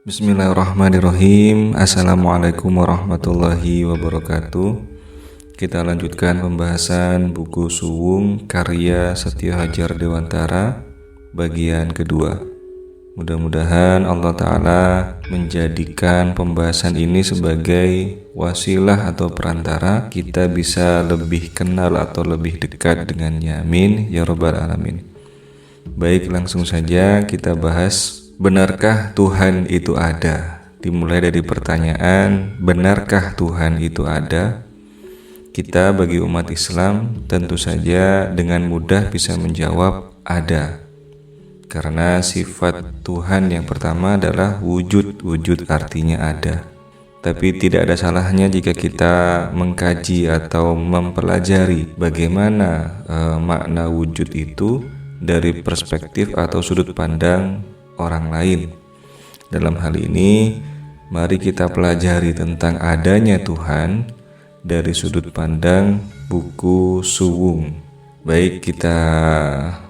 Bismillahirrahmanirrahim. Assalamualaikum warahmatullahi wabarakatuh. Kita lanjutkan pembahasan buku Suwung karya Setio Hadjar Dewantara bagian kedua. Mudah-mudahan Allah Ta'ala menjadikan pembahasan ini sebagai wasilah atau perantara kita bisa lebih kenal atau lebih dekat dengannya. Amin ya rabbal alamin. Baik, langsung saja kita bahas. Benarkah Tuhan itu ada? Dimulai dari pertanyaan, benarkah Tuhan itu ada? Kita bagi umat Islam tentu saja dengan mudah bisa menjawab ada. Karena sifat Tuhan yang pertama adalah wujud. Wujud artinya ada. Tapi tidak ada salahnya jika kita mengkaji atau mempelajari bagaimana makna wujud itu dari perspektif atau sudut pandang orang lain. Dalam hal ini, mari kita pelajari tentang adanya Tuhan dari sudut pandang buku Suwung. Baik, kita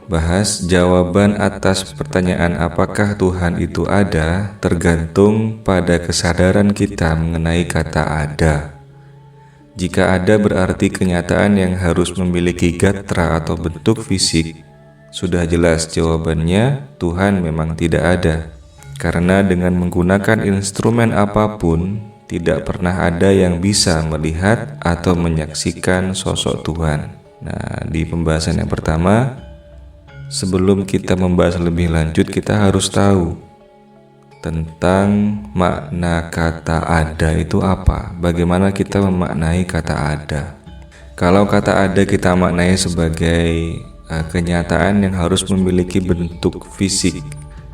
bahas jawaban atas pertanyaan apakah Tuhan itu ada tergantung pada kesadaran kita mengenai kata ada. Jika ada berarti kenyataan yang harus memiliki gatra atau bentuk fisik. Sudah jelas jawabannya, Tuhan memang tidak ada. Karena dengan menggunakan instrumen apapun, tidak pernah ada yang bisa melihat atau menyaksikan sosok Tuhan. Nah, di pembahasan yang pertama, sebelum kita membahas lebih lanjut, kita harus tahu tentang makna kata ada itu apa. Bagaimana kita memaknai kata ada. Kalau kata ada kita maknai sebagai kenyataan yang harus memiliki bentuk fisik,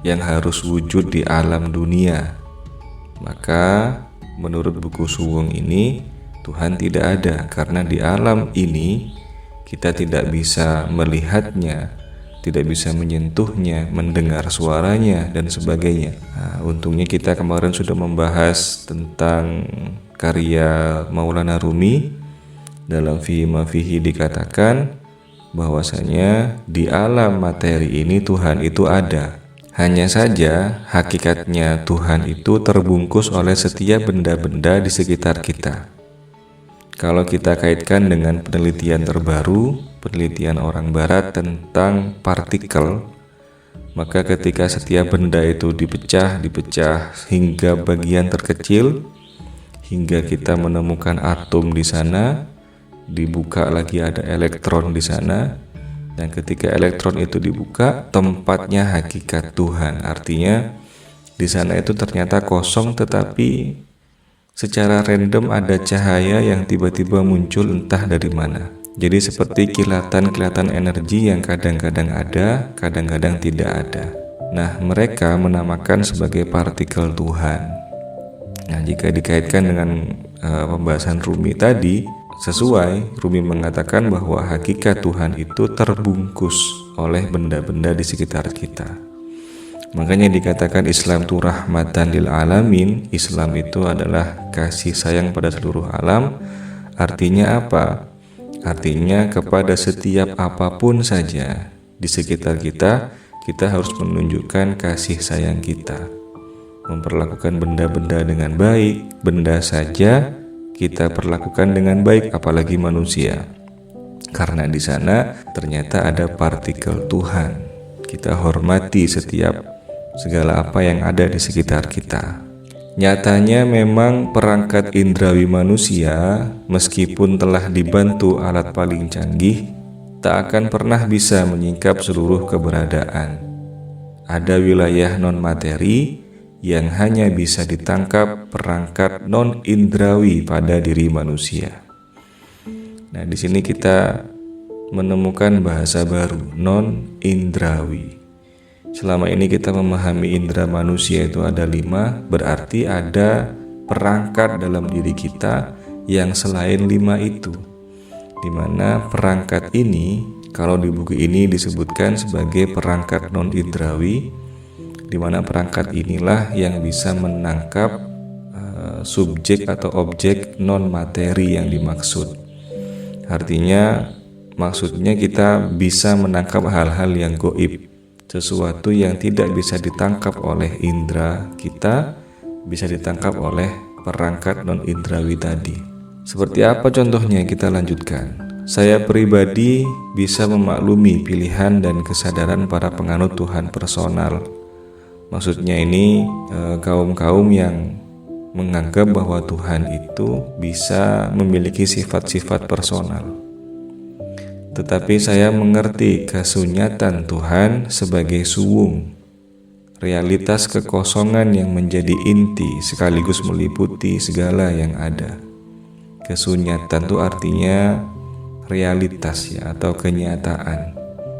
yang harus wujud di alam dunia, maka menurut buku Suwung ini Tuhan tidak ada, karena di alam ini kita tidak bisa melihatnya, tidak bisa menyentuhnya, mendengar suaranya dan sebagainya. Nah, untungnya kita kemarin sudah membahas tentang karya Maulana Rumi. Dalam Fihi Ma Fihi dikatakan bahwasanya di alam materi ini Tuhan itu ada. Hanya saja hakikatnya Tuhan itu terbungkus oleh setiap benda-benda di sekitar kita. Kalau kita kaitkan dengan penelitian terbaru, penelitian orang barat tentang partikel, maka ketika setiap benda itu dipecah hingga bagian terkecil, hingga kita menemukan atom di sana, dibuka lagi ada elektron di sana, dan ketika elektron itu dibuka, tempatnya hakikat Tuhan. Artinya di sana itu ternyata kosong, tetapi secara random ada cahaya yang tiba-tiba muncul entah dari mana. Jadi seperti kilatan energi yang kadang-kadang ada, kadang-kadang tidak ada. Nah, mereka menamakan sebagai partikel Tuhan. Nah, jika dikaitkan dengan pembahasan Rumi tadi, sesuai, Rumi mengatakan bahwa hakikat Tuhan itu terbungkus oleh benda-benda di sekitar kita. Makanya dikatakan Islam itu rahmatan lil alamin. Islam itu adalah kasih sayang pada seluruh alam. Artinya apa? Artinya kepada setiap apapun saja di sekitar kita, kita harus menunjukkan kasih sayang kita. Memperlakukan benda-benda dengan baik, benda saja kita perlakukan dengan baik, apalagi manusia. Karena di sana ternyata ada partikel Tuhan. Kita hormati segala apa yang ada di sekitar kita. Nyatanya memang perangkat indrawi manusia, meskipun telah dibantu alat paling canggih, tak akan pernah bisa menyingkap seluruh keberadaan. Ada wilayah non-materi yang hanya bisa ditangkap perangkat non-indrawi pada diri manusia. Nah, di sini kita menemukan bahasa baru, non-indrawi. Selama ini kita memahami indera manusia itu ada 5, berarti ada perangkat dalam diri kita yang selain 5 itu. Dimana perangkat ini, kalau di buku ini disebutkan sebagai perangkat non-indrawi, di mana perangkat inilah yang bisa menangkap subjek atau objek non-materi yang dimaksud. Artinya maksudnya kita bisa menangkap hal-hal yang gaib, sesuatu yang tidak bisa ditangkap oleh indera kita, bisa ditangkap oleh perangkat non-indrawi tadi. Seperti apa contohnya? Kita lanjutkan. Saya pribadi bisa memaklumi pilihan dan kesadaran para penganut Tuhan personal. Maksudnya ini kaum-kaum yang menganggap bahwa Tuhan itu bisa memiliki sifat-sifat personal. Tetapi saya mengerti kesunyatan Tuhan sebagai suwung, realitas kekosongan yang menjadi inti sekaligus meliputi segala yang ada. Kesunyatan itu artinya realitas ya, atau kenyataan.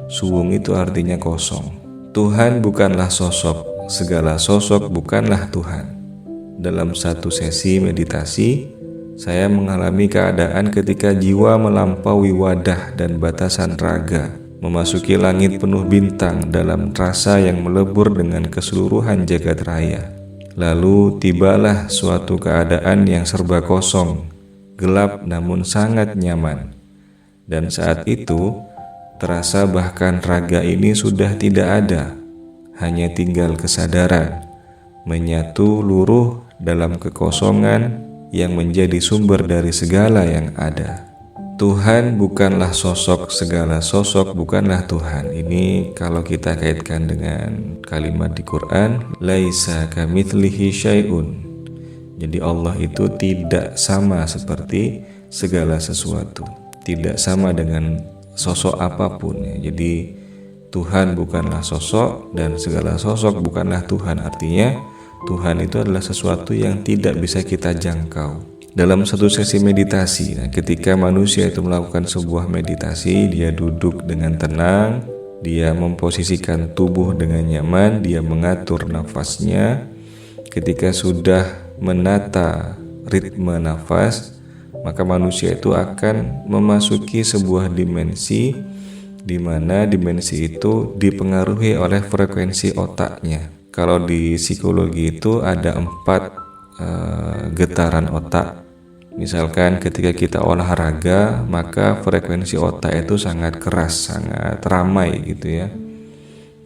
Suwung itu artinya kosong. Tuhan bukanlah sosok, segala sosok bukanlah Tuhan. Dalam satu sesi meditasi, saya mengalami keadaan ketika jiwa melampaui wadah dan batasan raga, memasuki langit penuh bintang dalam rasa yang melebur dengan keseluruhan jagat raya. Lalu tibalah suatu keadaan yang serba kosong, gelap namun sangat nyaman. Dan saat itu terasa bahkan raga ini sudah tidak ada, hanya tinggal kesadaran, menyatu luruh dalam kekosongan yang menjadi sumber dari segala yang ada. Tuhan bukanlah sosok, segala sosok bukanlah Tuhan. Ini kalau kita kaitkan dengan kalimat di Quran, laisa kamitslihi syai'un. Jadi Allah itu tidak sama seperti segala sesuatu, tidak sama dengan sosok apapun ya. Jadi Tuhan bukanlah sosok dan segala sosok bukanlah Tuhan. Artinya Tuhan itu adalah sesuatu yang tidak bisa kita jangkau. Dalam satu sesi meditasi, ketika manusia itu melakukan sebuah meditasi, dia duduk dengan tenang, dia memposisikan tubuh dengan nyaman, dia mengatur nafasnya. Ketika sudah menata ritme nafas, maka manusia itu akan memasuki sebuah dimensi di mana dimensi itu dipengaruhi oleh frekuensi otaknya. Kalau di psikologi itu ada 4 getaran otak. Misalkan ketika kita olahraga, maka frekuensi otak itu sangat keras, sangat ramai gitu ya.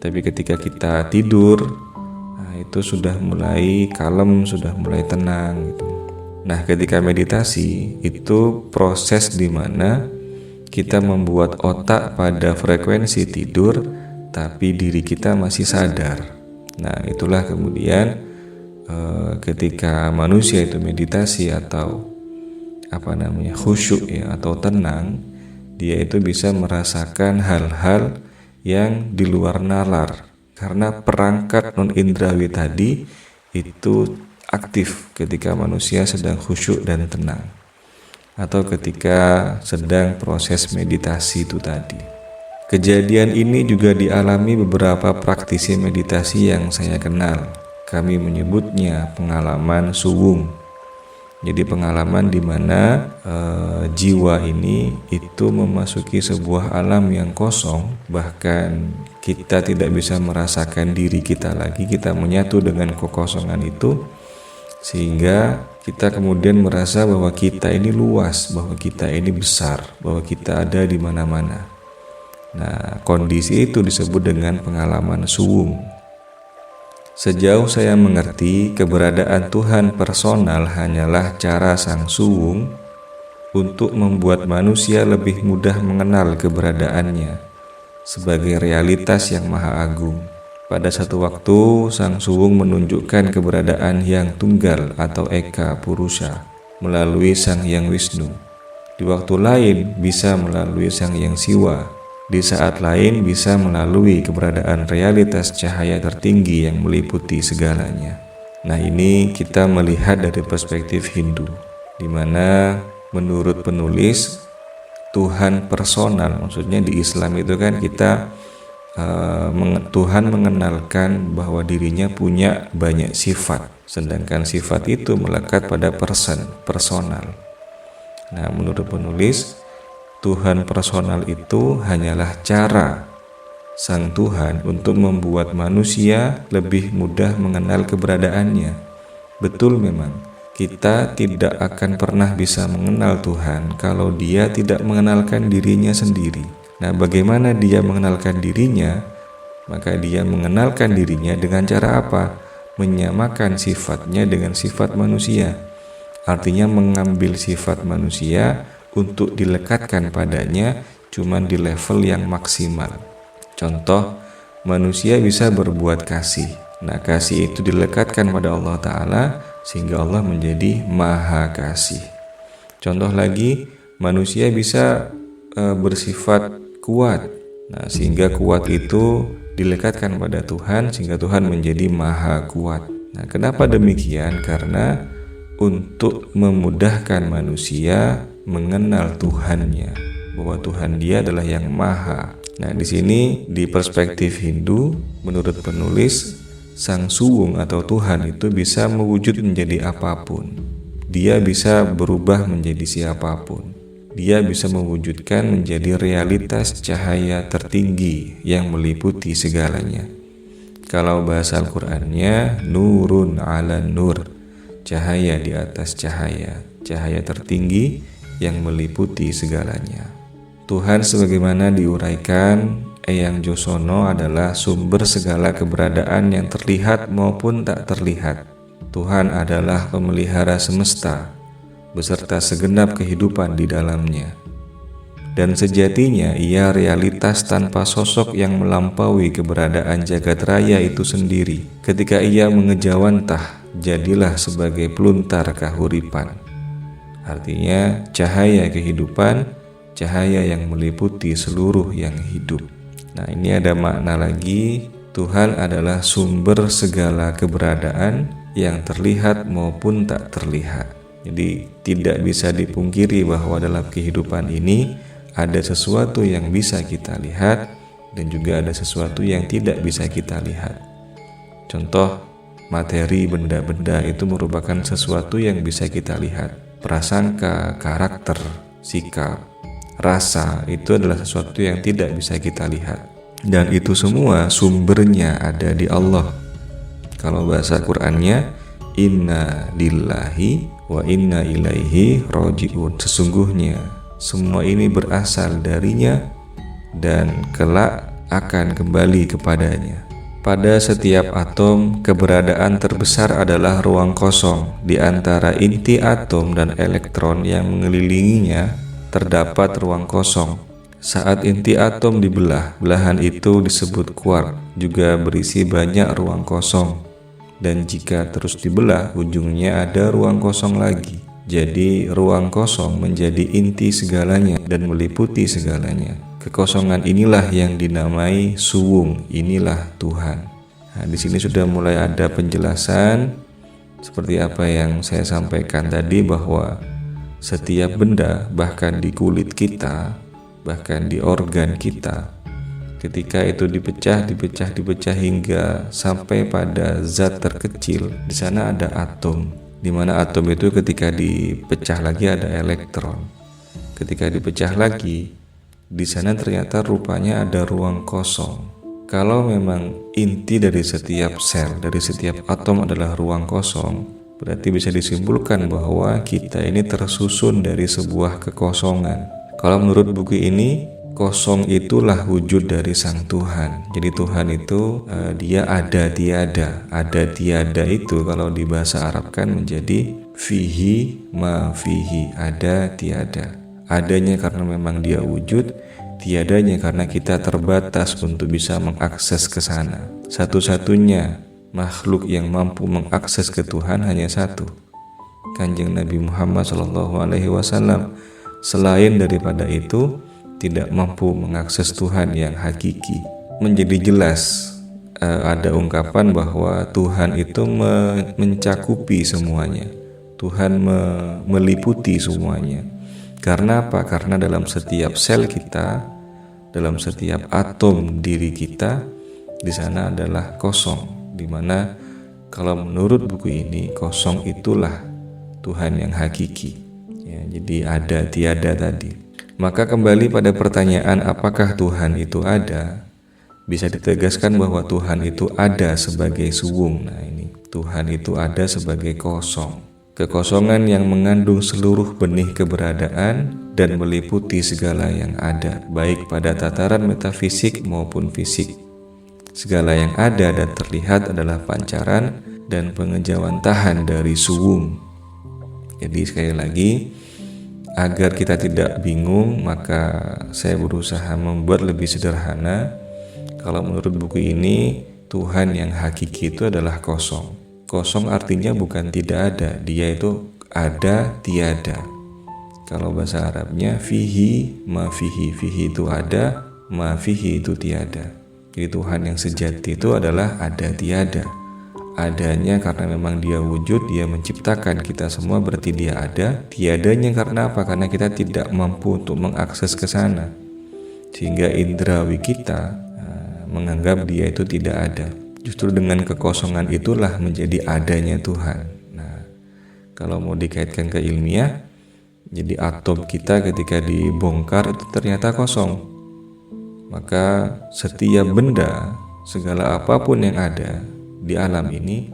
Tapi ketika kita tidur, itu sudah mulai kalem, sudah mulai tenang gitu. Nah, ketika meditasi itu proses di mana kita membuat otak pada frekuensi tidur, tapi diri kita masih sadar. Nah, itulah kemudian ketika manusia itu meditasi atau khusyuk ya, atau tenang, dia itu bisa merasakan hal-hal yang di luar nalar, karena perangkat non-indrawi tadi itu aktif ketika manusia sedang khusyuk dan tenang, atau ketika sedang proses meditasi itu tadi. Kejadian ini juga dialami beberapa praktisi meditasi yang saya kenal. Kami menyebutnya pengalaman suwung. Jadi pengalaman di mana jiwa ini itu memasuki sebuah alam yang kosong, bahkan kita tidak bisa merasakan diri kita lagi, kita menyatu dengan kekosongan itu, sehingga kita kemudian merasa bahwa kita ini luas, bahwa kita ini besar, bahwa kita ada di mana-mana. Nah, kondisi itu disebut dengan pengalaman suwung. Sejauh saya mengerti, keberadaan Tuhan personal hanyalah cara sang suwung untuk membuat manusia lebih mudah mengenal keberadaannya sebagai realitas yang maha agung. Pada satu waktu, sang suwung menunjukkan keberadaan yang tunggal atau Eka Purusha melalui sang Hyang Wisnu. Di waktu lain bisa melalui sang Hyang Siwa. Di saat lain bisa melalui keberadaan realitas cahaya tertinggi yang meliputi segalanya. Nah, ini kita melihat dari perspektif Hindu, di mana menurut penulis Tuhan personal, maksudnya di Islam itu kan kita Tuhan mengenalkan bahwa dirinya punya banyak sifat, sedangkan sifat itu melekat pada personal. Nah, menurut penulis, Tuhan personal itu hanyalah cara sang Tuhan untuk membuat manusia lebih mudah mengenal keberadaannya. Betul memang, kita tidak akan pernah bisa mengenal Tuhan kalau dia tidak mengenalkan dirinya sendiri. Nah, bagaimana dia mengenalkan dirinya? Maka dia mengenalkan dirinya dengan cara apa? menyamakan sifatnya dengan sifat manusia. Artinya mengambil sifat manusia untuk dilekatkan padanya cuman di level yang maksimal. Contoh, manusia bisa berbuat kasih. Nah, kasih itu dilekatkan pada Allah Ta'ala sehingga Allah menjadi Maha Kasih. Contoh lagi, manusia bisa bersifat kuat. Nah, sehingga kuat itu dilekatkan pada Tuhan sehingga Tuhan menjadi Maha Kuat. Nah, kenapa demikian? Karena untuk memudahkan manusia mengenal Tuhannya, bahwa Tuhan dia adalah yang Maha. Nah, di sini di perspektif Hindu, menurut penulis, Sang Suwung atau Tuhan itu bisa mewujud menjadi apapun. Dia bisa berubah menjadi siapapun. Dia bisa mewujudkan menjadi realitas cahaya tertinggi yang meliputi segalanya. Kalau bahasa Al-Qur'annya, nurun ala nur, cahaya di atas cahaya, cahaya tertinggi yang meliputi segalanya. Tuhan sebagaimana diuraikan Eyang Josono adalah sumber segala keberadaan yang terlihat maupun tak terlihat. Tuhan adalah pemelihara semesta beserta segenap kehidupan di dalamnya. Dan sejatinya ia realitas tanpa sosok yang melampaui keberadaan jagat raya itu sendiri. Ketika ia mengejawantah, jadilah sebagai peluntar kahuripan. Artinya cahaya kehidupan, cahaya yang meliputi seluruh yang hidup. Nah, ini ada makna lagi, Tuhan adalah sumber segala keberadaan yang terlihat maupun tak terlihat. Jadi tidak bisa dipungkiri bahwa dalam kehidupan ini ada sesuatu yang bisa kita lihat dan juga ada sesuatu yang tidak bisa kita lihat. Contoh, materi benda-benda itu merupakan sesuatu yang bisa kita lihat. Prasangka, karakter, sikap, rasa itu adalah sesuatu yang tidak bisa kita lihat. Dan itu semua sumbernya ada di Allah. Kalau bahasa Qur'annya, inna lillahi wa inna ilaihi roji'un. Sesungguhnya semua ini berasal darinya dan kelak akan kembali kepadanya. Pada setiap atom, keberadaan terbesar adalah ruang kosong. Di antara inti atom dan elektron yang mengelilinginya terdapat ruang kosong. Saat inti atom dibelah, belahan itu disebut quark, juga berisi banyak ruang kosong. Dan jika terus dibelah, ujungnya ada ruang kosong lagi. Jadi ruang kosong menjadi inti segalanya dan meliputi segalanya. Kekosongan inilah yang dinamai Suwung, inilah Tuhan. Nah, di sini sudah mulai ada penjelasan seperti apa yang saya sampaikan tadi, bahwa setiap benda, bahkan di kulit kita, bahkan di organ kita, ketika itu dipecah hingga sampai pada zat terkecil, di sana ada atom. Di mana atom itu ketika dipecah lagi ada elektron. Ketika dipecah lagi, di sana ternyata rupanya ada ruang kosong. Kalau memang inti dari setiap sel, dari setiap atom adalah ruang kosong, berarti bisa disimpulkan bahwa kita ini tersusun dari sebuah kekosongan. Kalau menurut buku ini, kosong itulah wujud dari Sang Tuhan. Jadi Tuhan itu dia ada tiada. Ada tiada itu kalau di bahasa Arab kan menjadi fihi ma fihi, ada tiada. Adanya karena memang dia wujud, tiadanya karena kita terbatas untuk bisa mengakses ke sana. Satu-satunya makhluk yang mampu mengakses ke Tuhan hanya satu, Kanjeng Nabi Muhammad SAW. Selain daripada itu, tidak mampu mengakses Tuhan yang hakiki. Menjadi jelas ada ungkapan bahwa Tuhan itu mencakupi semuanya. Tuhan meliputi semuanya. Karena apa? Karena dalam setiap sel kita, dalam setiap atom diri kita, di sana adalah kosong. Dimana kalau menurut buku ini, kosong itulah Tuhan yang hakiki. Ya, jadi ada tiada tadi. Maka kembali pada pertanyaan apakah Tuhan itu ada, bisa ditegaskan bahwa Tuhan itu ada sebagai suwung. Nah ini, Tuhan itu ada sebagai kosong. Kekosongan yang mengandung seluruh benih keberadaan dan meliputi segala yang ada, baik pada tataran metafisik maupun fisik. Segala yang ada dan terlihat adalah pancaran dan pengejawantahan dari suwung. Jadi sekali lagi, agar kita tidak bingung, maka saya berusaha membuat lebih sederhana. Kalau menurut buku ini, Tuhan yang hakiki itu adalah kosong. Kosong artinya bukan tidak ada, dia itu ada tiada. Kalau bahasa Arabnya fihi ma fihi, fihi itu ada, ma fihi itu tiada. Jadi Tuhan yang sejati itu adalah ada tiada. Adanya karena memang dia wujud, dia menciptakan kita semua, berarti dia ada. Tiadanya karena apa? Karena kita tidak mampu untuk mengakses ke sana, sehingga indrawi kita menganggap dia itu tidak ada. Justru dengan kekosongan itulah menjadi adanya Tuhan. Nah, kalau mau dikaitkan ke ilmiah, jadi atom kita ketika dibongkar itu ternyata kosong. Maka setiap benda, segala apapun yang ada di alam ini,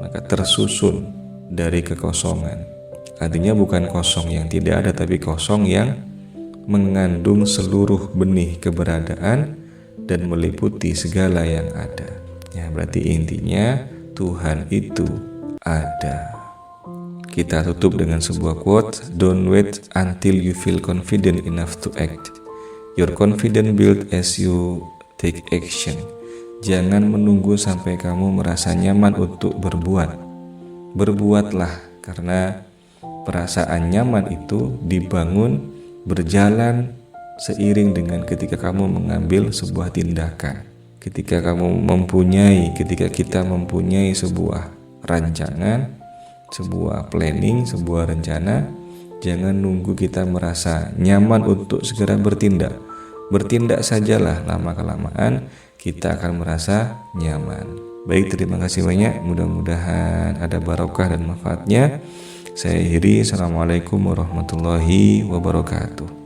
maka tersusun dari kekosongan. Artinya bukan kosong yang tidak ada, tapi kosong yang mengandung seluruh benih keberadaan dan meliputi segala yang ada. Ya, berarti intinya Tuhan itu ada. Kita tutup dengan sebuah quote, "Don't wait until you feel confident enough to act. Your confidence built as you take action." Jangan menunggu sampai kamu merasa nyaman untuk berbuat. Berbuatlah, karena perasaan nyaman itu dibangun berjalan seiring dengan ketika kamu mengambil sebuah tindakan. Ketika kita mempunyai sebuah rancangan, sebuah planning, sebuah rencana, jangan nunggu kita merasa nyaman untuk segera bertindak. Bertindak sajalah, lama-kelamaan kita akan merasa nyaman. Baik, terima kasih banyak. Mudah-mudahan ada barokah dan manfaatnya. Saya akhiri. Assalamualaikum warahmatullahi wabarakatuh.